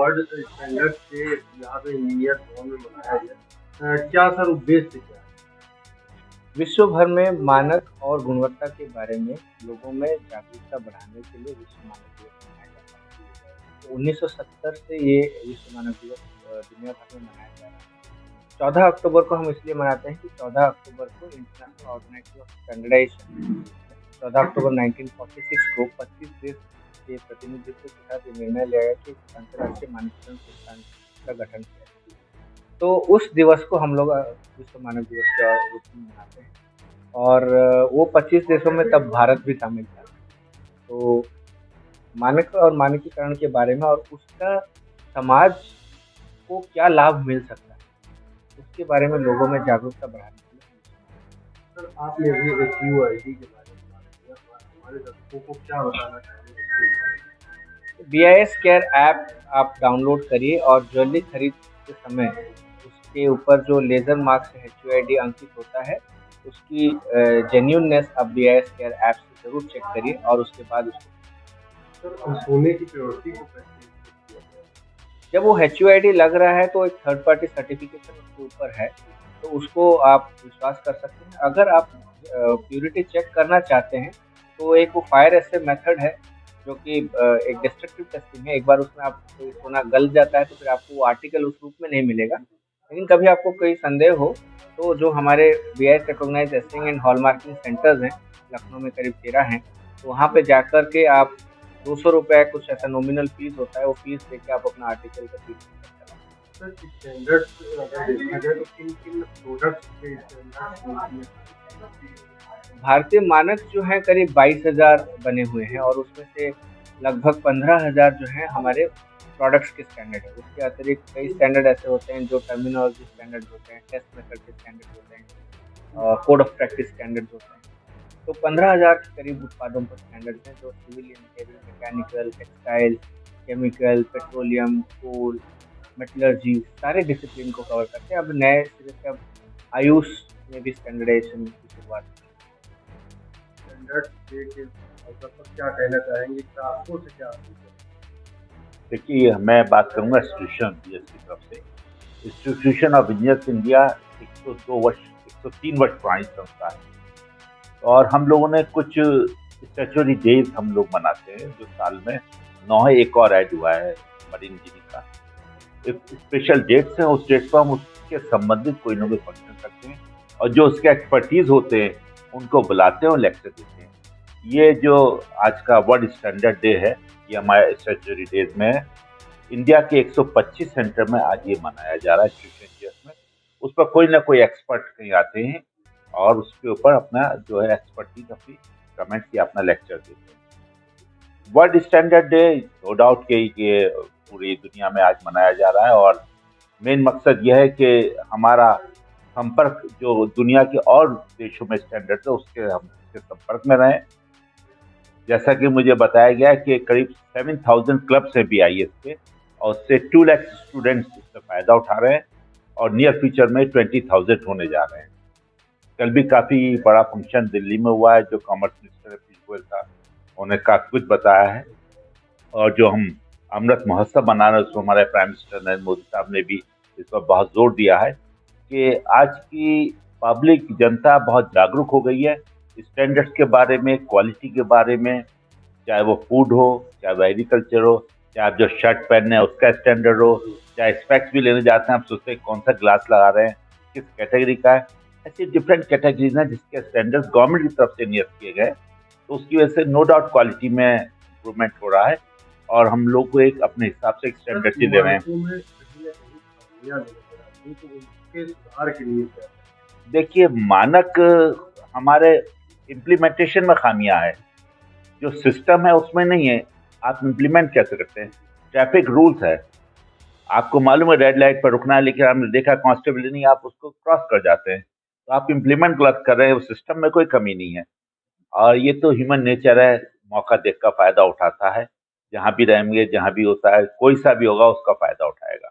World standard से यहाँ पे इंजीनियर भवन में मनाया गया, क्या सर उद्देश्य क्या है? विश्व भर में मानक और गुणवत्ता के बारे में लोगों में जागरूकता बढ़ाने के लिए विश्व मानक दिवस मनाया जाता है। तो 1970 से ये विश्व मानक दिवस दुनिया भर में मनाया जा रहा है। 14 अक्टूबर को हम इसलिए मनाते हैं कि 14 अक्टूबर को इंटरनेशनल ऑर्गेनाइजेशन ऑफ स्टैंडर्डाइजेशन 14 अक्टूबर 1946 को 25 देश के प्रतिनिधित्व के साथ ये निर्णय लिया गया कि अंतर्राष्ट्रीय मानकीकरण संस्थान का गठन किया जाए। तो उस दिवस को हम लोग विश्व मानव दिवस के रूप में मनाते हैं और वो 25 देशों में तब भारत भी शामिल था। तो मानक और मानकीकरण के बारे में और उसका समाज को क्या लाभ मिल सकता है, उसके बारे में लोगों में जागरूकता बढ़ाने के लिए। सर आपने अभी HUID के बारे में बात किया, तो हमारे दर्शकों को क्या बताना चाहेंगे? BIS केयर ऐप आप डाउनलोड करिए और ज्वेलरी खरीद के समय उसके ऊपर जो लेजर मार्क से HUID अंकित होता है उसकी जेन्युइननेस आप BIS केयर ऐप से जरूर चेक करिए और उसके बाद उसको सोने की प्योरिटी को कैसे किया जाए? जब वो HUID लग रहा है तो एक थर्ड पार्टी सर्टिफिकेशन उसके ऊपर है, तो उसको आप विश्वास कर सकते हैं। अगर आप प्योरिटी चेक करना चाहते हैं तो एक वो फायर एसे मेथड है जो कि एक डिस्ट्रक्टिव टेस्टिंग है। एक बार उसमें आप सोना गल जाता है तो फिर आपको वो आर्टिकल उस रूप में नहीं मिलेगा। लेकिन कभी आपको कोई संदेह हो तो जो हमारे BIS recognised assaying and hallmarking centres हैं, लखनऊ में करीब 13 हैं, तो वहाँ पे जाकर के आप 200 रुपये कुछ ऐसा नॉमिनल फीस होता है, वो फीस देके आप अपना आर्टिकल का फीस सर स्टैंडर्ड्स अगर देखा जाए तो किन प्रोडक्ट्स के स्टैंडर्ड्स? भारतीय मानक जो हैं करीब 22,000 बने हुए हैं और उसमें से लगभग 15,000 जो हैं हमारे प्रोडक्ट्स के स्टैंडर्ड है। उसके अतिरिक्त कई स्टैंडर्ड ऐसे होते हैं जो टर्मिनोलॉजी स्टैंडर्ड होते हैं, टेस्ट मेथड के स्टैंडर्ड होते हैं, कोड ऑफ प्रैक्टिस स्टैंडर्ड होते हैं। तो 15,000 के करीब उत्पादों पर स्टैंडर्ड हैं जो civil engineering, mechanical, textile, chemical, petroleum, coal, metallurgy सारे डिसिप्लिन को कवर करते हैं। अब नए सिरे से अब आयुष में भी स्टैंडर्डाइजेशन की शुरुआत स्टैंडर्ड्स डे के अवसर पर क्या कहना चाहेंगे, ग्राहकों से क्या अपील करेंगे? देखिए, मैं बात करूंगा इंस्टीट्यूशन BIS की तरफ से। इंस्टीट्यूशन ऑफ इंजीनियर्स इंडिया 103 वर्ष पुरानी संस्था है और हम लोगों ने कुछ स्टैट्यूटरी डेज हम लोग मनाते हैं जो साल में 9 है। एक और ऐड हुआ है मरीन इंजीनियरिंग का, एक स्पेशल डेट्स हैं, उस डेट पर हम उसके संबंधित कोई ना कोई फंक्शन करते हैं और जो उसके एक्सपर्टीज होते हैं उनको बुलाते हैं और लेक्चर देते हैं। ये जो आज का वर्ल्ड स्टैंडर्ड डे है, ये हमारे स्टैट्यूटरी डेज में है। इंडिया के 125 सेंटर में आज ये मनाया जा रहा है इंस्टीट्यूशन में। उस पर कोई ना कोई एक्सपर्ट कहीं आते हैं और उसके ऊपर अपना जो है एक्सपर्टीज अपनी कमेंट्स या अपना लेक्चर देते हैं। World standard day no doubt कि ये पूरी दुनिया में आज मनाया जा रहा है और मेन मकसद यह है कि हमारा संपर्क जो दुनिया के और देशों में स्टैंडर्ड है उसके हम उसके संपर्क में रहें। जैसा कि मुझे बताया गया कि करीब 7,000 क्लब्स हैं BIS के और उससे 2 लाख स्टूडेंट्स इससे फ़ायदा उठा रहे हैं और नियर फ्यूचर में 20,000 होने जा रहे हैं। कल भी काफ़ी बड़ा फंक्शन दिल्ली में हुआ है जो कॉमर्स मिनिस्टर पीयूष गोयल था, उन्होंने काफ़ी कुछ बताया है। और जो हम अमृत महोत्सव मना रहे हैं उसमें हमारे प्राइम मिनिस्टर नरेंद्र मोदी साहब ने भी इस पर बहुत जोर दिया है कि आज की पब्लिक जनता बहुत जागरूक हो गई है स्टैंडर्ड्स के बारे में, क्वालिटी के बारे में, चाहे वो फूड हो, चाहे वो एग्रीकल्चर हो, चाहे आप जो शर्ट पहनने हैं उसका स्टैंडर्ड हो, चाहे स्पेक्स भी लेने जाते हैं आप सोचते हैं कौन सा ग्लास लगा रहे हैं, किस कैटेगरी का है। ऐसी डिफरेंट कैटेगरीज हैं जिसके स्टैंडर्ड्स गवर्नमेंट की तरफ से नियत किए गए, तो उसकी वजह से नो डाउट क्वालिटी में इम्प्रूवमेंट हो रहा है और हम लोग को एक अपने हिसाब से एक स्टैंडर्ड ही ले रहे हैं। देखिए, मानक हमारे इम्प्लीमेंटेशन में खामियां है, जो सिस्टम है उसमें नहीं है। आप इम्प्लीमेंट कैसे करते हैं? ट्रैफिक रूल्स है, आपको मालूम है रेड लाइट पर रुकना है, लेकिन आपने देखा कांस्टेबल नहीं, आप उसको क्रॉस कर जाते हैं, तो आप इम्प्लीमेंट गलत कर रहे हैं। सिस्टम में कोई कमी नहीं है और ये तो ह्यूमन नेचर है, मौका देख का फायदा उठाता है। जहाँ भी रहेंगे, जहाँ भी होता है, कोई सा भी होगा उसका फायदा उठाएगा।